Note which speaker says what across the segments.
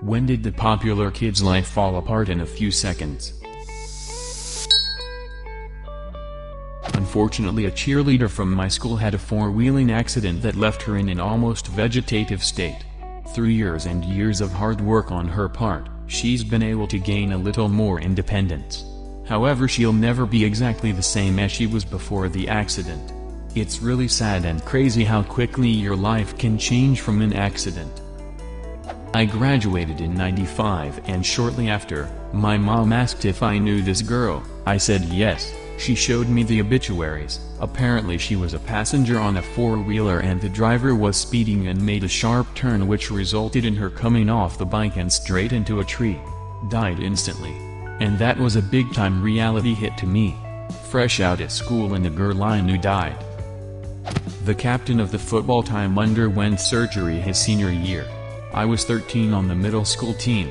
Speaker 1: When did the popular kid's life fall apart in a few seconds? Unfortunately, a cheerleader from my school had a four-wheeling accident that left her in an almost vegetative state. Through years and years of hard work on her part, she's been able to gain a little more independence. However, she'll never be exactly the same as she was before the accident. It's really sad and crazy how quickly your life can change from an accident. I graduated in '95, and shortly after, my mom asked if I knew this girl. I said yes. She showed me the obituaries. Apparently she was a passenger on a four-wheeler and the driver was speeding and made a sharp turn which resulted in her coming off the bike and straight into a tree. Died instantly. And that was a big-time reality hit to me. Fresh out of school and a girl I knew died. The captain of the football team underwent surgery his senior year. I was 13 on the middle school team.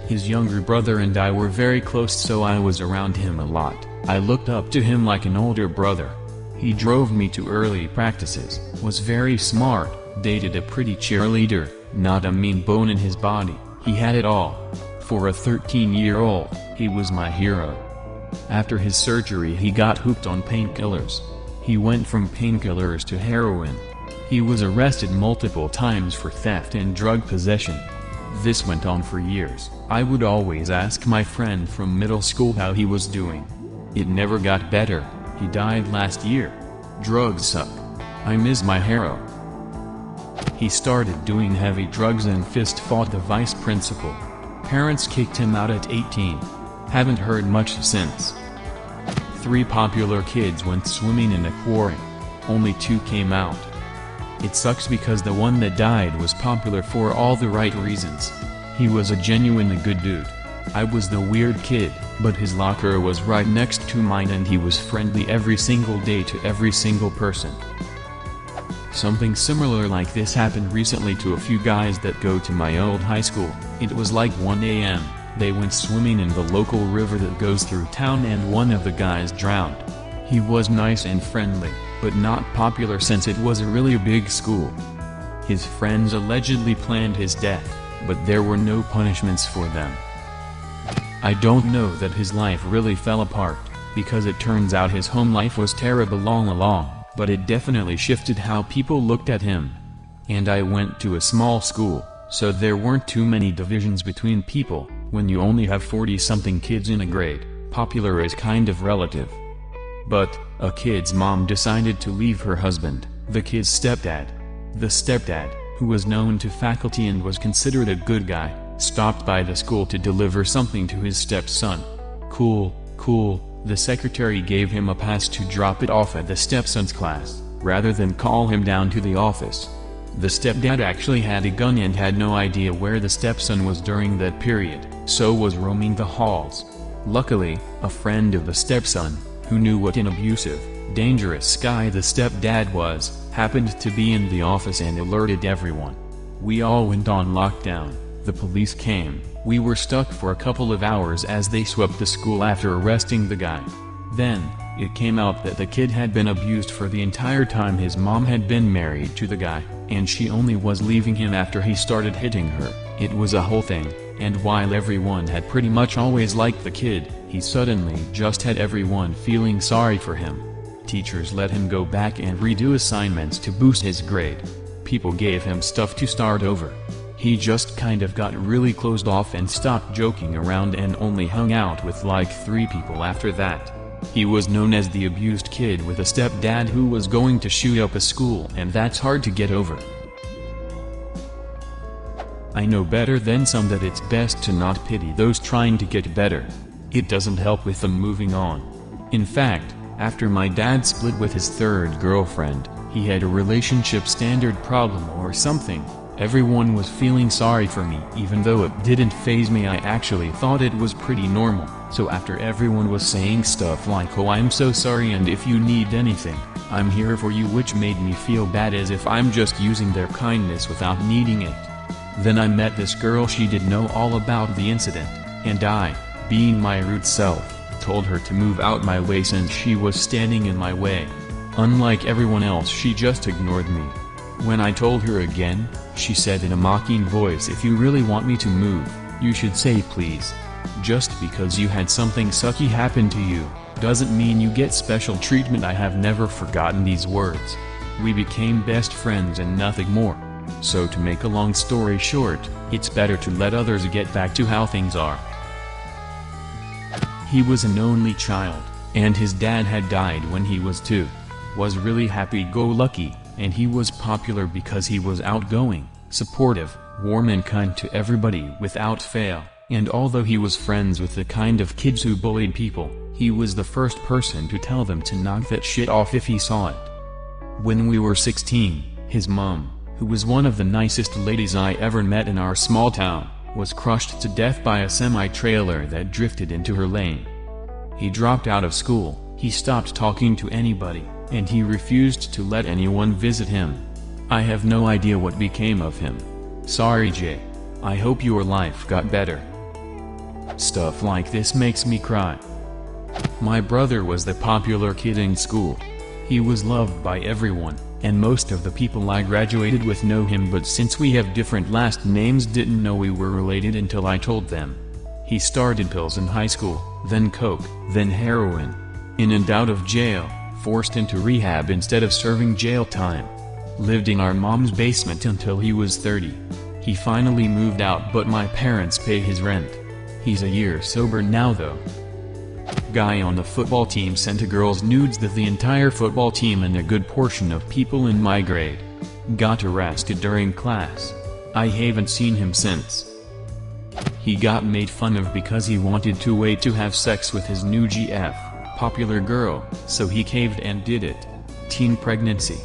Speaker 1: His younger brother and I were very close, so I was around him a lot. I looked up to him like an older brother. He drove me to early practices, was very smart, dated a pretty cheerleader, not a mean bone in his body. He had it all. For a 13-year-old, he was my hero. After his surgery he got hooked on painkillers. He went from painkillers to heroin. He was arrested multiple times for theft and drug possession. This went on for years. I would always ask my friend from middle school how he was doing. It never got better. He died last year. Drugs suck. I miss my hero. He started doing heavy drugs and fist fought the vice principal. Parents kicked him out at 18. Haven't heard much since. 3 popular kids went swimming in a quarry. Only 2 came out. It sucks because the one that died was popular for all the right reasons. He was a genuinely good dude. I was the weird kid, but his locker was right next to mine and he was friendly every single day to every single person. Something similar like this happened recently to a few guys that go to my old high school. It was like 1 a.m. They went swimming in the local river that goes through town and one of the guys drowned. He was nice and friendly, but not popular since it was a really big school. His friends allegedly planned his death, but there were no punishments for them. I don't know that his life really fell apart, because it turns out his home life was terrible all along, but it definitely shifted how people looked at him. And I went to a small school, so there weren't too many divisions between people. When you only have 40-something kids in a grade, popular is kind of relative. But, a kid's mom decided to leave her husband, the kid's stepdad. The stepdad, who was known to faculty and was considered a good guy, stopped by the school to deliver something to his stepson. Cool, the secretary gave him a pass to drop it off at the stepson's class, rather than call him down to the office. The stepdad actually had a gun and had no idea where the stepson was during that period, so was roaming the halls. Luckily, a friend of the stepson, who knew what an abusive, dangerous guy the stepdad was, happened to be in the office and alerted everyone. We all went on lockdown. The police came. We were stuck for a couple of hours as they swept the school after arresting the guy. Then, it came out that the kid had been abused for the entire time his mom had been married to the guy, and she only was leaving him after he started hitting her. It was a whole thing, and while everyone had pretty much always liked the kid, he suddenly just had everyone feeling sorry for him. Teachers let him go back and redo assignments to boost his grade. People gave him stuff to start over. He just kind of got really closed off and stopped joking around and only hung out with like 3 people after that. He was known as the abused kid with a stepdad who was going to shoot up a school, and that's hard to get over. I know better than some that it's best to not pity those trying to get better. It doesn't help with them moving on. In fact, after my dad split with his 3rd girlfriend, he had a relationship standard problem or something. Everyone was feeling sorry for me even though it didn't faze me. I actually thought it was pretty normal. So after everyone was saying stuff like, "Oh, I'm so sorry and if you need anything, I'm here for you," which made me feel bad as if I'm just using their kindness without needing it. Then I met this girl. She did know all about the incident, and I, being my rude self, told her to move out my way since she was standing in my way. Unlike everyone else, she just ignored me. When I told her again, she said in a mocking voice, "If you really want me to move, you should say please. Just because you had something sucky happen to you, doesn't mean you get special treatment." I have never forgotten these words. We became best friends and nothing more. So to make a long story short, it's better to let others get back to how things are. He was an only child, and his dad had died when he was 2. Was really happy-go-lucky, and he was popular because he was outgoing, supportive, warm and kind to everybody without fail, and although he was friends with the kind of kids who bullied people, he was the first person to tell them to knock that shit off if he saw it. When we were 16, his mom, who was one of the nicest ladies I ever met in our small town, was crushed to death by a semi-trailer that drifted into her lane. He dropped out of school, he stopped talking to anybody, and he refused to let anyone visit him. I have no idea what became of him. Sorry Jay. I hope your life got better. Stuff like this makes me cry. My brother was the popular kid in school. He was loved by everyone, and most of the people I graduated with know him, but since we have different last names didn't know we were related until I told them. He started pills in high school, then coke, then heroin. In and out of jail, forced into rehab instead of serving jail time. Lived in our mom's basement until he was 30. He finally moved out, but my parents pay his rent. He's a year sober now though. Guy on the football team sent a girl's nudes that the entire football team and a good portion of people in my grade got arrested during class. I haven't seen him since. He got made fun of because he wanted to wait to have sex with his new GF, popular girl, so he caved and did it. Teen pregnancy.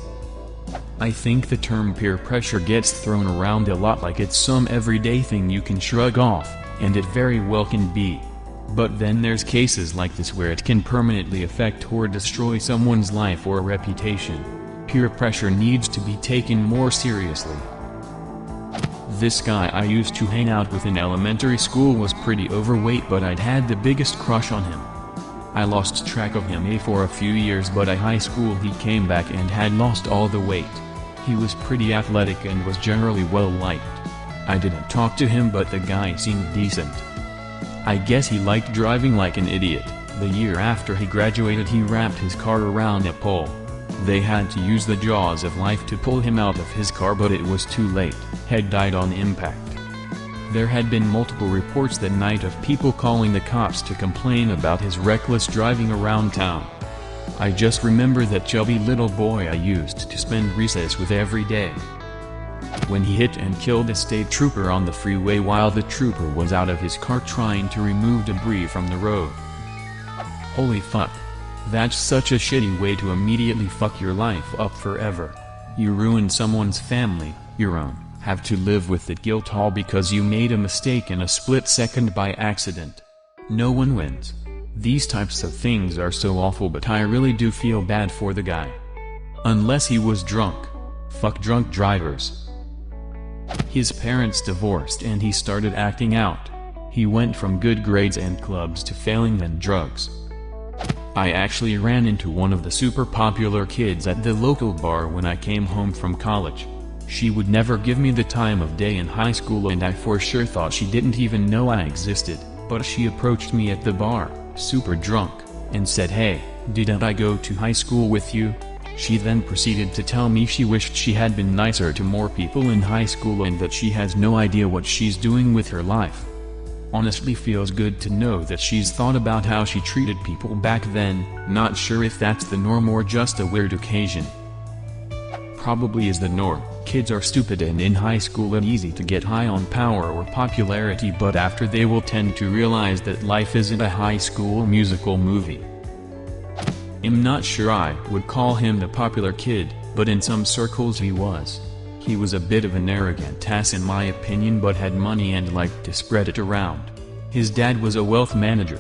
Speaker 1: I think the term peer pressure gets thrown around a lot like it's some everyday thing you can shrug off, and it very well can be. But then there's cases like this where it can permanently affect or destroy someone's life or reputation. Peer pressure needs to be taken more seriously. This guy I used to hang out with in elementary school was pretty overweight, but I'd had the biggest crush on him. I lost track of him for a few years, but at high school he came back and had lost all the weight. He was pretty athletic and was generally well liked. I didn't talk to him, but the guy seemed decent. I guess he liked driving like an idiot. The year after he graduated he wrapped his car around a pole. They had to use the jaws of life to pull him out of his car, but it was too late. Had died on impact. There had been multiple reports that night of people calling the cops to complain about his reckless driving around town. I just remember that chubby little boy I used to spend recess with every day. When he hit and killed a state trooper on the freeway while the trooper was out of his car trying to remove debris from the road. Holy fuck. That's such a shitty way to immediately fuck your life up forever. You ruined someone's family, your own, have to live with the guilt all because you made a mistake in a split second by accident. No one wins. These types of things are so awful, but I really do feel bad for the guy. Unless he was drunk. Fuck drunk drivers. His parents divorced and he started acting out. He went from good grades and clubs to failing and drugs. I actually ran into one of the super popular kids at the local bar when I came home from college. She would never give me the time of day in high school, and I for sure thought she didn't even know I existed, but she approached me at the bar, super drunk, and said, "Hey, didn't I go to high school with you?" She then proceeded to tell me she wished she had been nicer to more people in high school and that she has no idea what she's doing with her life. Honestly feels good to know that she's thought about how she treated people back then, not sure if that's the norm or just a weird occasion. Probably is the norm. Kids are stupid and in high school and easy to get high on power or popularity, but after they will tend to realize that life isn't a high school musical movie. I'm not sure I would call him the popular kid, but in some circles he was. He was a bit of an arrogant ass in my opinion, but had money and liked to spread it around. His dad was a wealth manager.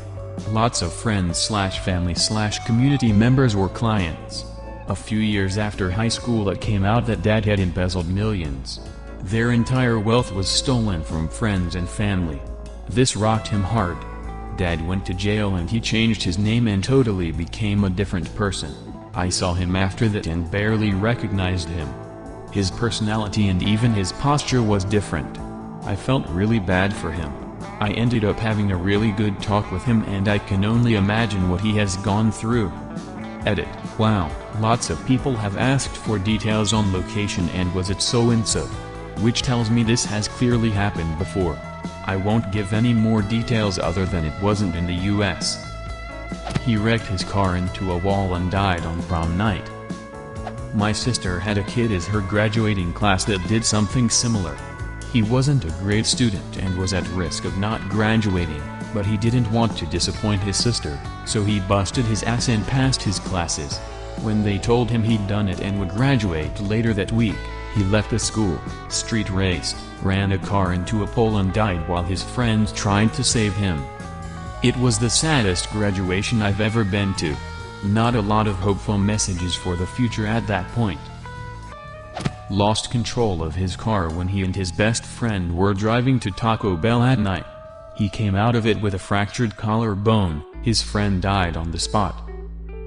Speaker 1: Lots of friends/family/community members were clients. A few years after high school it came out that dad had embezzled millions. Their entire wealth was stolen from friends and family. This rocked him hard. Dad went to jail and he changed his name and totally became a different person. I saw him after that and barely recognized him. His personality and even his posture was different. I felt really bad for him. I ended up having a really good talk with him, and I can only imagine what he has gone through. Edit. Wow, lots of people have asked for details on location and was it so and so. Which tells me this has clearly happened before. I won't give any more details other than it wasn't in the US. He wrecked his car into a wall and died on prom night. My sister had a kid as her graduating class that did something similar. He wasn't a great student and was at risk of not graduating, but he didn't want to disappoint his sister, so he busted his ass and passed his classes. When they told him he'd done it and would graduate later that week, he left the school, street raced, ran a car into a pole and died while his friends tried to save him. It was the saddest graduation I've ever been to. Not a lot of hopeful messages for the future at that point. Lost control of his car when he and his best friend were driving to Taco Bell at night. He came out of it with a fractured collarbone. His friend died on the spot.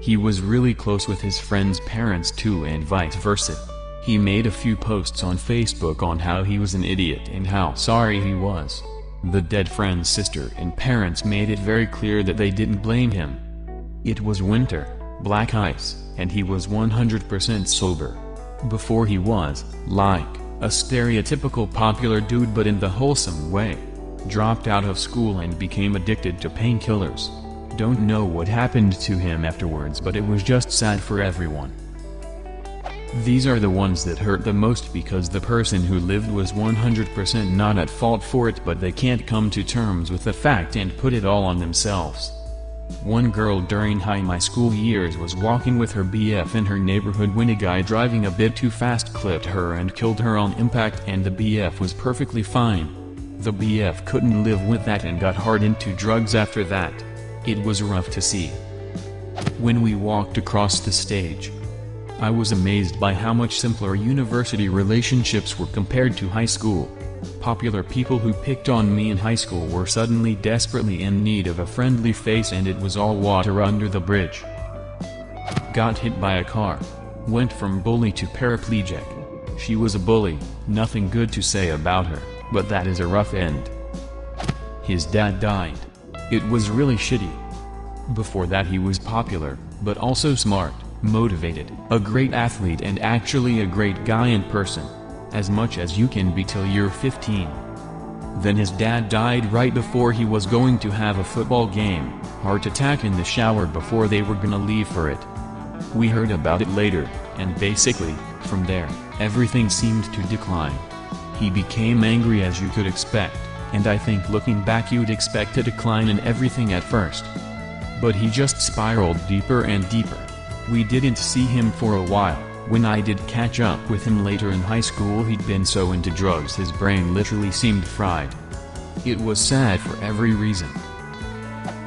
Speaker 1: He was really close with his friend's parents too, and vice versa. He made a few posts on Facebook on how he was an idiot and how sorry he was. The dead friend's sister and parents made it very clear that they didn't blame him. It was winter, black ice, and he was 100% sober. Before he was, like, a stereotypical popular dude but in the wholesome way. Dropped out of school and became addicted to painkillers. Don't know what happened to him afterwards, but it was just sad for everyone. These are the ones that hurt the most because the person who lived was 100% not at fault for it, but they can't come to terms with the fact and put it all on themselves. One girl during my school years was walking with her BF in her neighborhood when a guy driving a bit too fast clipped her and killed her on impact, and the BF was perfectly fine. The BF couldn't live with that and got hard into drugs after that. It was rough to see. When we walked across the stage, I was amazed by how much simpler university relationships were compared to high school. Popular people who picked on me in high school were suddenly desperately in need of a friendly face, and it was all water under the bridge. Got hit by a car. Went from bully to paraplegic. She was a bully, nothing good to say about her, but that is a rough end. His dad died. It was really shitty. Before that he was popular, but also smart, motivated, a great athlete, and actually a great guy in person. As much as you can be till you're 15. Then his dad died right before he was going to have a football game, heart attack in the shower before they were gonna leave for it. We heard about it later, and basically, from there, everything seemed to decline. He became angry as you could expect, and I think looking back you'd expect a decline in everything at first. But he just spiraled deeper and deeper. We didn't see him for a while. When I did catch up with him later in high school, he'd been so into drugs his brain literally seemed fried. It was sad for every reason.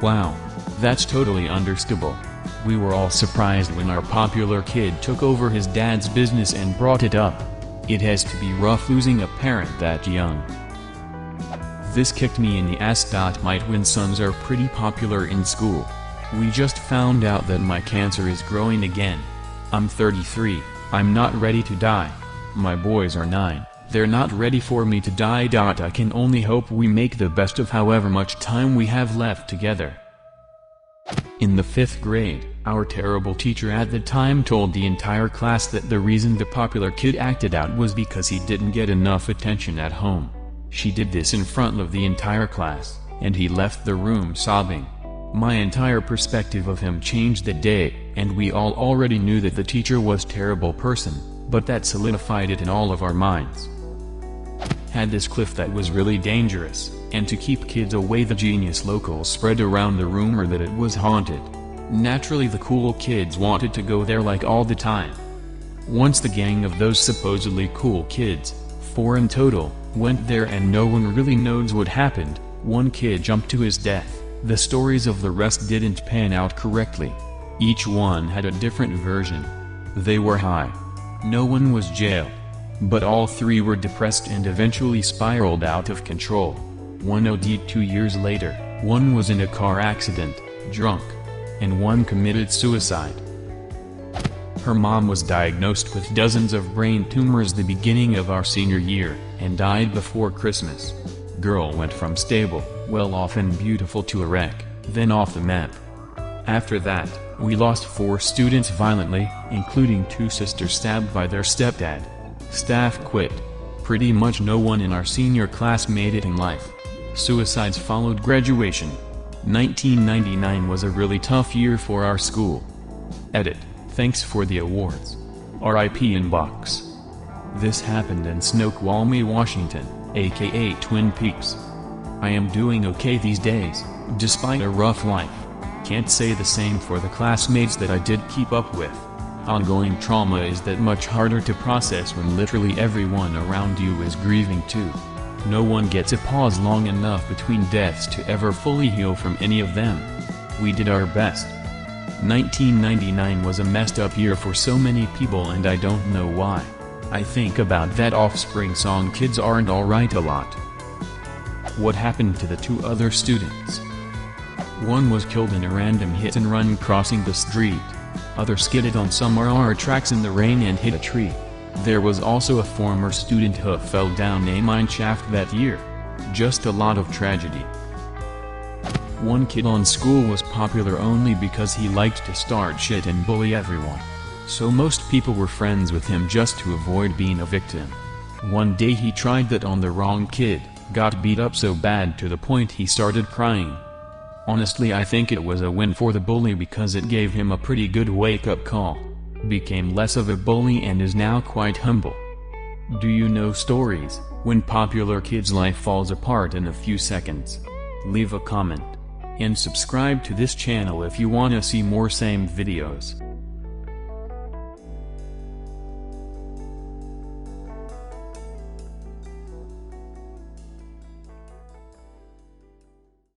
Speaker 1: Wow. That's totally understandable. We were all surprised when our popular kid took over his dad's business and brought it up. It has to be rough losing a parent that young. This kicked me in the ass. My twin sons are pretty popular in school. We just found out that my cancer is growing again. I'm 33, I'm not ready to die. My boys are 9, they're not ready for me to die. I can only hope we make the best of however much time we have left together. In the 5th grade, our terrible teacher at the time told the entire class that the reason the popular kid acted out was because he didn't get enough attention at home. She did this in front of the entire class, and he left the room sobbing. My entire perspective of him changed that day, and we all already knew that the teacher was a terrible person, but that solidified it in all of our minds. Had this cliff that was really dangerous, and to keep kids away the genius locals spread around the rumor that it was haunted. Naturally the cool kids wanted to go there like all the time. Once the gang of those supposedly cool kids, 4 in total, went there and no one really knows what happened. One kid jumped to his death. The stories of the rest didn't pan out correctly. Each one had a different version. They were high. No one was jailed. But all 3 were depressed and eventually spiraled out of control. One OD'd 2 years later, one was in a car accident, drunk, and one committed suicide. Her mom was diagnosed with dozens of brain tumors the beginning of our senior year, and died before Christmas. Girl went from stable, well-off and beautiful to a wreck, then off the map. After that, we lost 4 students violently, including 2 sisters stabbed by their stepdad. Staff quit. Pretty much no one in our senior class made it in life. Suicides followed graduation. 1999 was a really tough year for our school. Edit. Thanks for the awards. R.I.P. Inbox. This happened in Snoqualmie, Washington, aka Twin Peaks. I am doing okay these days, despite a rough life. Can't say the same for the classmates that I did keep up with. Ongoing trauma is that much harder to process when literally everyone around you is grieving too. No one gets a pause long enough between deaths to ever fully heal from any of them. We did our best. 1999 was a messed up year for so many people and I don't know why. I think about that Offspring song "Kids Aren't Alright" a lot. What happened to the 2 other students? One was killed in a random hit and run crossing the street. Others skidded on some RR tracks in the rain and hit a tree. There was also a former student who fell down a mine shaft that year. Just a lot of tragedy. One kid on school was popular only because he liked to start shit and bully everyone. So most people were friends with him just to avoid being a victim. One day he tried that on the wrong kid, got beat up so bad to the point he started crying. Honestly, I think it was a win for the bully because it gave him a pretty good wake-up call. Became less of a bully and is now quite humble. Do you know stories when popular kids' life falls apart in a few seconds? Leave a comment. And subscribe to this channel if you wanna see more same videos.